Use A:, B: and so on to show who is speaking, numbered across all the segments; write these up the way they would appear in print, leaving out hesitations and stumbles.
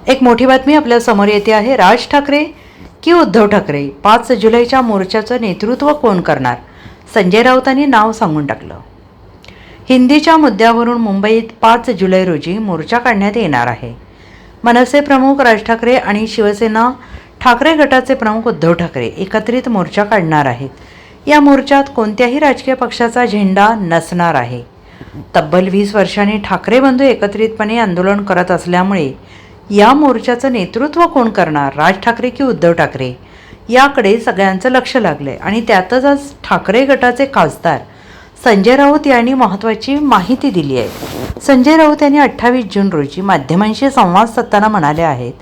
A: एक मोठी बातमी आपल्या समोर येते आहे। राज ठाकरे की उद्धव ठाकरे, 5 जुलैच्या मोर्चाचं नेतृत्व कोण करणार? संजय राऊतांनी नाव सांगून टाकलं। हिंदीच्या मुद्द्यावरून मुंबईत 5 जुलै रोजी मोर्चा काढण्यात येणार आहे। मनसे प्रमुख राज ठाकरे आणि शिवसेना ठाकरे गटाचे प्रमुख उद्धव ठाकरे एकत्रित मोर्चा काढणार आहेत। या मोर्चात कोणत्याही राजकीय पक्षाचा झेंडा नसणार आहे। तब्बल 20 वर्षांनी ठाकरे बंधू एकत्रितपणे आंदोलन करत असल्यामुळे या मोर्चाचं नेतृत्व कोण करणार, राज ठाकरे की उद्धव ठाकरे, याकडे सगळ्यांचं लक्ष लागलंय। आणि त्यातच आज ठाकरे गटाचे खासदार संजय राऊत यांनी महत्त्वाची माहिती दिली आहे। संजय राऊत यांनी 28 जून रोजी माध्यमांशी संवाद साधताना म्हणाले आहेत,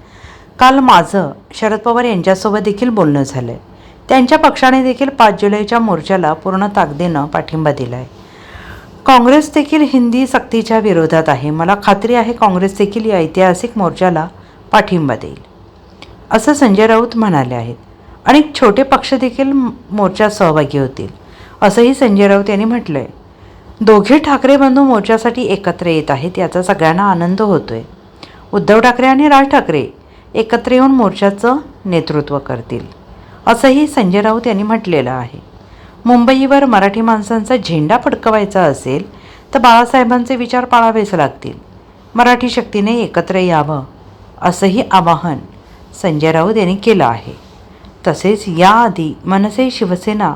A: काल माझं शरद पवार यांच्यासोबत देखील बोलणं झालंय। त्यांच्या पक्षाने देखील 5 जुलैच्या मोर्चाला पूर्ण ताकदीनं पाठिंबा दिलाय। काँग्रेस देखील हिंदी सक्तीच्या विरोधात आहे। मला खात्री आहे काँग्रेस देखील या ऐतिहासिक मोर्चाला पाठिंबा देईल, असं संजय राऊत म्हणाले आहेत। अनेक छोटे पक्ष देखील मोर्चात सहभागी होतील, असंही संजय राऊत यांनी म्हटलंय। दोघे ठाकरे बंधू मोर्चासाठी एकत्र येत आहेत, याचा सगळ्यांना आनंद होतोय। उद्धव ठाकरे आणि राज ठाकरे एकत्र येऊन मोर्चाचं नेतृत्व करतील, असंही संजय राऊत यांनी म्हटलेलं आहे। मुंबईवर मराठी माणसांचा झेंडा फडकवायचा असेल तर बाळासाहेबांचे विचार पाळावेच लागतील। मराठी शक्तीने एकत्र यावं, असंही आवाहन संजय राऊत यांनी केलं आहे। तसेच याआधी मनसे शिवसेना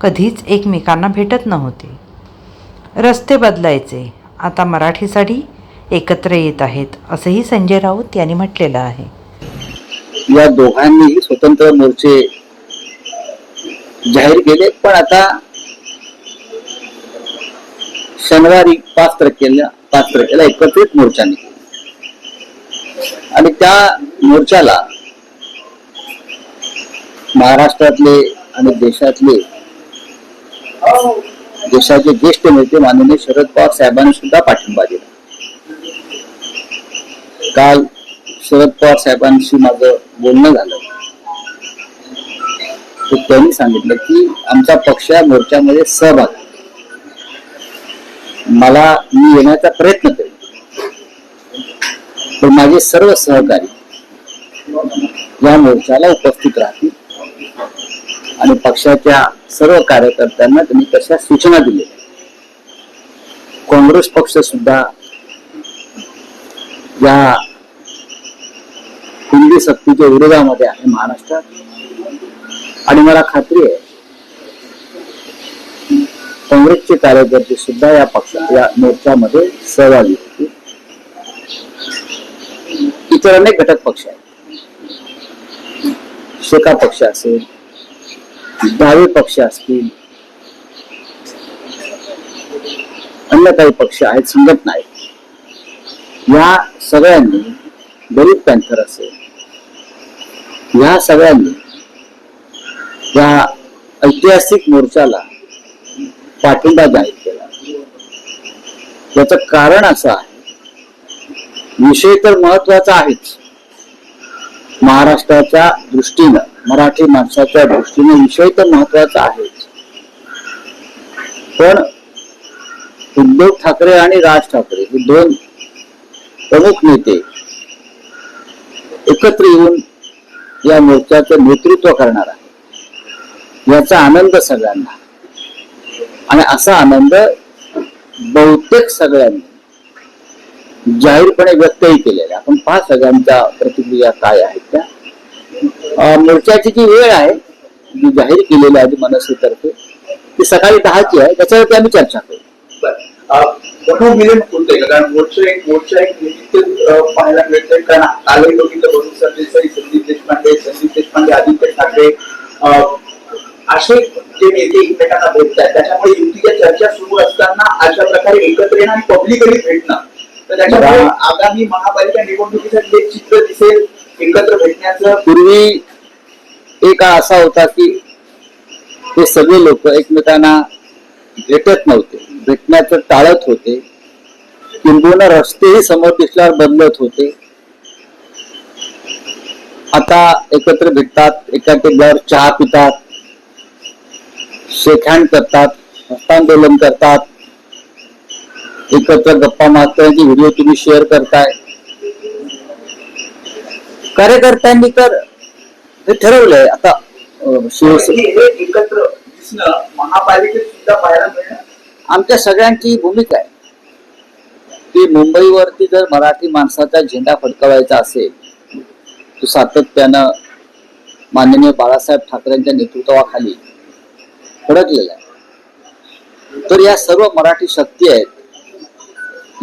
A: कधीच एकमेकांना भेटत नव्हते। रस्ते बदलायचे, आता मराठीसाठी एकत्र येत आहेत, असंही संजय राऊत यांनी म्हटलेलं आहे।
B: या दोघांनी स्वतंत्र मोर्चे जाहीर केले, पण आता शनिवारी 5 तारखेला एकत्रित मोर्चा निघाला आणि त्या मोर्चाला महाराष्ट्रातले आणि देशाचे ज्येष्ठ नेते माननीय शरद पवार साहेबांनी सुद्धा पाठिंबा दिला। काल शरद पवार साहेबांशी माझं बोलणं झालं, तर त्यांनी सांगितलं की आमचा पक्ष या मोर्चामध्ये सहभागी, मी येण्याचा प्रयत्न करेन, पण माझे सर्व सहकारी या मोर्चाला उपस्थित राहतील आणि पक्षाच्या सर्व कार्यकर्त्यांना त्यांनी तशा सूचना दिल्या। काँग्रेस पक्ष सुद्धा या हिंदी सक्तीच्या विरोधामध्ये आहे महाराष्ट्रात, आणि मला खात्री आहे काँग्रेसचे कार्यकर्ते सुद्धा या पक्षाच्या मोर्चामध्ये सहभागी होतील। इतर अनेक घटक पक्ष आहेत, शेका पक्ष असेल, डावे पक्ष असतील, अन्य काही पक्ष आहेत, संघटना आहेत, या सगळ्यांनी, दलित पॅंथर असेल, या सगळ्यांनी या ऐतिहासिक मोर्चाला पाठिंबा जाहीर केला। याचं कारण असं आहे, विषय तर महत्वाचा आहेच, महाराष्ट्राच्या दृष्टीनं, मराठी माणसाच्या दृष्टीने विषय तर महत्वाचा आहेच, पण उद्धव ठाकरे आणि राज ठाकरे हे दोन प्रमुख नेते एकत्र येऊन या मोर्चाचं नेतृत्व करणार आहे, याचा आनंद सगळ्यांना, आणि असा आनंद बहुतेक सगळ्यांनी जाहीरपणे व्यक्तही केलेला। आपण पहा सगळ्यांच्या प्रतिक्रिया काय आहेत त्या। मोर्चाची जी वेळ आहे जी जाहीर केलेली आहे मनसेतर्फे, ती सकाळी 10ची आहे, त्याच्यावरती आम्ही चर्चा करू।
C: कारण मोर्चा एक निमित्त पाहायला मिळतंय, कारण कालही बघितलं वरुण सरदेसाई, संदीप देशपांडे, आदित्य ठाकरे असे जे नेते एकमेकांना भेटतात, त्याच्यामुळे युतीच्या चर्चा सुरू असताना अशा प्रकारे एकत्र येणं आणि पब्लिकली भेटणं, तर त्याच्यामुळे आगामी महापालिका निवडणुकीसाठी एक चित्र दिसेल एकत्र भेटण्याचं।
B: पूर्वी एक काळ असा होता की हे सगळे लोक एकमेकांना भेटत नव्हते, भेटण्याचं टाळत होते, किंबहुना रस्तेही समोर दिसल्यावर बदलत होते। आता एकत्र भेटतात, एका टेबलावर चहा पितात, शेक हँड करतात, हस्तांदोलन करतात, एकत्र गप्पा मारतानाचे व्हिडिओ तुम्ही शेअर करताय। कार्यकर्त्यांनी तर हे ठरवलंय आता शिवसेना
C: हे एकत्र दिसणं महापालिकेत सुद्धा पाहायला मिळणार.
B: आमच्या सगळ्यांची भूमिका आहे की मुंबईवरती जर मराठी माणसाचा झेंडा फडकवायचा असेल तो सातत्यानं माननीय बाळासाहेब ठाकरेंच्या नेतृत्वाखाली फडकलेला आहे. तर या सर्व मराठी शक्ती आहेत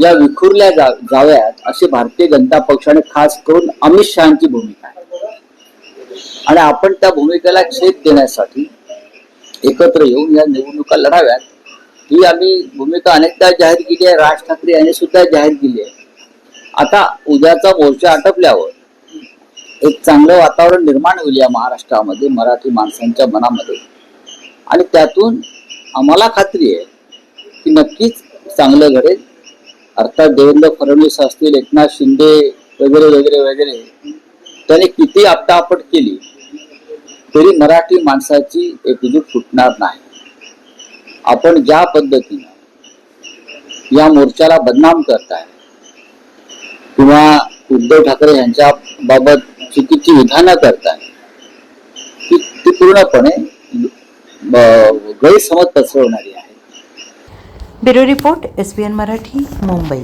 B: या विखुरल्या जाव्यात अशी भारतीय जनता पक्षाने खास करून अमित शहाची भूमिका आहे. आणि आपण त्या भूमिकेला छेद देण्यासाठी एकत्र येऊन या निवडणुका लढाव्यात ही आम्ही भूमिका अनेकदा जाहीर केली आहे. राज ठाकरे यांनी सुद्धा जाहीर केली आहे. आता उद्याचा मोर्चा आटपल्यावर एक चांगलं वातावरण निर्माण होईल या महाराष्ट्रामध्ये मराठी माणसांच्या मनामध्ये आणि त्यातून आम्हाला खात्री आहे की नक्कीच चांगलं घडेल. अर्थात देवेंद्र फडणवीस असतील एकनाथ शिंदे वगैरे वगैरे वगैरे त्याने किती आपटापट केली तरी मराठी माणसाची एकजूट फुटणार नाही. आपण ज्या पद्धतीने या मोर्चाला बदनाम करताय किंवा उद्धव ठाकरे यांच्या बाबत चुकीची विधानं करताय ती पूर्णपणे गैरसमज पसरवणारी आहे.
A: Bureau report SBN Marathi, Mumbai.